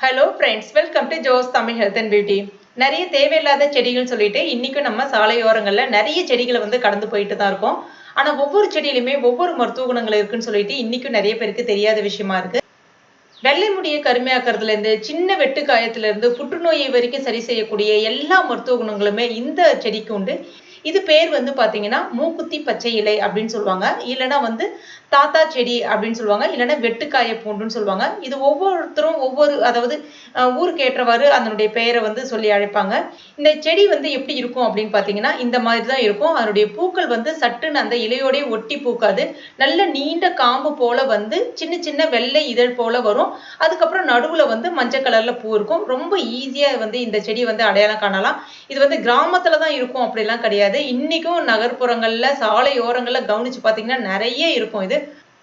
Hello friends, welcome to Jos Tamil health and beauty. நிறைய தேவையில்லாத செடிகள் சொல்லிட்டு இன்னைக்கும் நம்ம சாலையோரங்கள்ல நிறைய செடிகளை கடந்து போயிட்டு தான் இருக்கோம். ஆனா ஒவ்வொரு செடியிலுமே ஒவ்வொரு மருத்துவ குணங்கள் இருக்குன்னு சொல்லிட்டு இன்னைக்கும் நிறைய பேருக்கு தெரியாத விஷயமா இருக்கு. வெள்ளை முடியை கருமையாக்குறதுல இருந்து சின்ன வெட்டு காயத்துல இருந்து புற்றுநோயை வரைக்கும் சரி செய்யக்கூடிய எல்லா மருத்துவ குணங்களுமே இந்த செடிக்கு உண்டு. இது பேர் பாத்தீங்கன்னா மூக்குத்தி பச்சை இலை அப்படின்னு சொல்லுவாங்க. இல்லைன்னா தாத்தா செடி அப்படின்னு சொல்லுவாங்க. இல்லைன்னா வெட்டுக்காய பூண்டுன்னு சொல்லுவாங்க. இது ஒவ்வொருத்தரும் ஒவ்வொரு அதாவது ஊருக்கு ஏற்றவாறு அதனுடைய பெயரை சொல்லி அழைப்பாங்க. இந்த செடி எப்படி இருக்கும் அப்படின்னு பாத்தீங்கன்னா இந்த மாதிரி தான் இருக்கும். அதனுடைய பூக்கள் சட்டுன்னு அந்த இலையோடய ஒட்டி பூக்காது. நல்ல நீண்ட காம்பு போல சின்ன சின்ன வெள்ளை இதழ் போல வரும். அதுக்கப்புறம் நடுவுல மஞ்சள் கலர்ல பூ இருக்கும். ரொம்ப ஈஸியா இந்த செடி அடையாளம் காணலாம். இது கிராமத்துல தான் இருக்கும் அப்படிலாம் கிடையாது. இன்னைக்கும் நகர்ப்புறங்கள்ல சாலையோரங்கள்ல கவனிச்சு பாத்தீங்கன்னா நிறைய இருக்கும். இது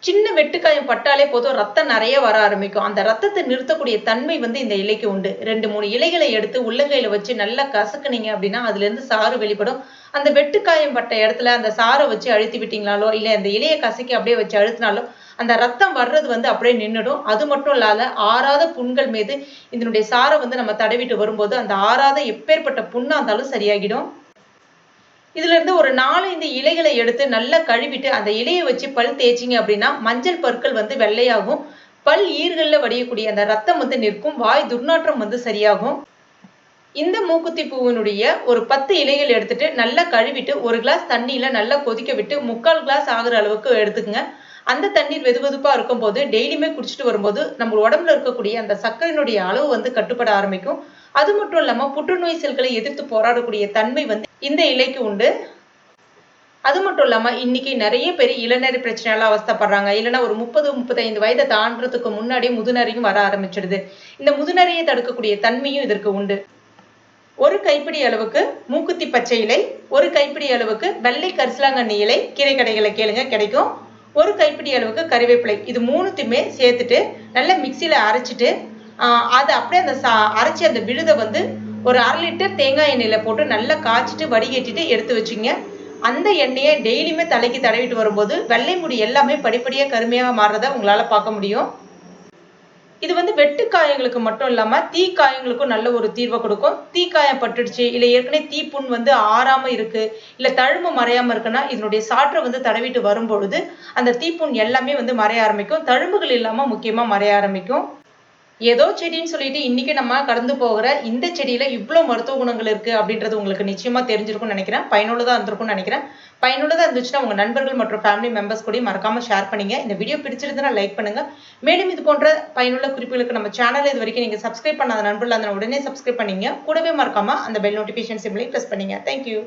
சின்ன வெட்டுக்காயம் பட்டாலே போதும் ரத்தம் நிறைய வர ஆரம்பிக்கும். அந்த ரத்தத்தை நிறுத்தக்கூடிய தன்மை இந்த இலைக்கு உண்டு. 2-3 இலைகளை எடுத்து உள்ளங்கையில வச்சு நல்லா கசக்குனீங்க அப்படின்னா அதுல இருந்து சாறு வெளிப்படும். அந்த வெட்டுக்காயம் பட்ட இடத்துல அந்த சாறை வச்சு அழுத்தி விட்டீங்களாலோ இல்ல அந்த இலையை கசக்கி அப்படியே வச்சு அழுத்தினாலோ அந்த ரத்தம் வர்றது அப்படியே நின்றுடும். அது மட்டும் இல்லாத ஆறாத புண்கள் மீது இதனுடைய சாரை நம்ம தடவிட்டு வரும்போது அந்த ஆறாத எப்பேற்பட்ட புண்ணா இருந்தாலும் சரியாகிடும். இதுல இருந்து ஒரு 4-5 இலைகளை எடுத்து நல்லா கழுவிட்டு அந்த இலையை வச்சு பல் தேய்ச்சிங்க அப்படின்னா மஞ்சள் பற்கள் வெள்ளையாகும். பல் ஈர்கள்ல வடியக்கூடிய அந்த ரத்தம் நிற்கும். வாய் துர்நாற்றம் சரியாகும். இந்த மூக்குத்தி பூவினுடைய ஒரு 10 இலைகள் எடுத்துட்டு நல்லா கழுவிட்டு ஒரு கிளாஸ் தண்ணியில நல்லா கொதிக்க விட்டு 3/4 கிளாஸ் ஆகுற அளவுக்கு எடுத்துக்கங்க. அந்த தண்ணீர் வெதுவெதுப்பா இருக்கும்போது டெய்லியுமே குடிச்சிட்டு வரும்போது நம்ம உடம்புல இருக்கக்கூடிய அந்த சர்க்கரையினுடைய அளவு கட்டுப்பட ஆரம்பிக்கும். அது மட்டும் இல்லாம புற்றுநோய் செல்களை எதிர்த்து போராடக்கூடிய தன்மை இந்த இலைக்கு உண்டு. அது மட்டும் இல்லாம இன்னைக்கு நிறைய பேர் இளநரை பிரச்சனையால அவஸ்தைப்படுறாங்க. இல்லைன்னா ஒரு 30-35 வயதை தாண்டறதுக்கு முன்னாடியே முதுநரையும் வர ஆரம்பிச்சிடுது. இந்த முதுநரையை தடுக்கக்கூடிய தன்மையும் இதற்கு உண்டு. ஒரு கைப்பிடி அளவுக்கு மூக்குத்தி பச்சை இலை, ஒரு கைப்பிடி அளவுக்கு வெள்ளை கரிசலாங்கண்ணி இலை கீரை கடைகளை கேளுங்க கிடைக்கும். ஒரு கைப்பிடி அளவுக்கு கறிவேப்பிலை. இது மூணுத்தையுமே சேர்த்துட்டு நல்லா மிக்சியில அரைச்சிட்டு அதை அப்படியே அந்த அரைச்சி அந்த விழுதை ஒரு 1/2 லிட்டர் தேங்காய் எண்ணெயில போட்டு நல்லா காய்ச்சிட்டு வடிகட்டிட்டு எடுத்து வச்சுங்க. அந்த எண்ணெயை டெய்லியுமே தலைக்கு தடவிட்டு வரும்போது வெள்ளை முடி எல்லாமே படிப்படியா கருமையாக மாறுறதை உங்களால பார்க்க முடியும். இது வெட்டு காயங்களுக்கு மட்டும் இல்லாம தீக்காயங்களுக்கும் நல்ல ஒரு தீர்வை கொடுக்கும். தீக்காயம் பட்டுடுச்சு இல்ல ஏற்கனவே தீப்புண் ஆறாம இருக்கு இல்ல தழும்பு மறையாம இருக்குன்னா இதனுடைய சாற்றை தடவிட்டு வரும்பொழுது அந்த தீப்புண் எல்லாமே மறைய ஆரம்பிக்கும். தழும்புகள் இல்லாம முக்கியமா மறைய ஆரம்பிக்கும். ஏதோ செடின்னு சொல்லிட்டு இன்னைக்கு நம்ம கடந்து போகிற இந்த செடியில இவ்வளவு மருத்துவ குணங்கள் இருக்கு அப்படின்றது உங்களுக்கு நிச்சயமா தெரிஞ்சிருக்கும்னு நினைக்கிறேன். பயனுள்ளதா இருந்திருக்கும்னு நினைக்கிறேன். பயனுள்ளதா இருந்துச்சுன்னா உங்க நண்பர்கள் மற்றும் ஃபேமிலி மெம்பர்ஸ் கூட மறக்காம ஷேர் பண்ணுங்க. இந்த வீடியோ பிடிச்சிருந்தா லைக் பண்ணுங்க. மேலும் இது போன்ற பயனுள்ள குறிப்புகளுக்கு நம்ம சேனல் இது வரைக்கும் நீங்க சப்ஸ்கிரைப் பண்ணாத நண்பர்கள் உடனே சப்ஸ்கிரைப் பண்ணீங்க. கூடவே மறக்காம அந்த பெல் நோட்டிபிகேஷன் சிம்பிளை பிரஸ் பண்ணீங்க. தேங்க்யூ.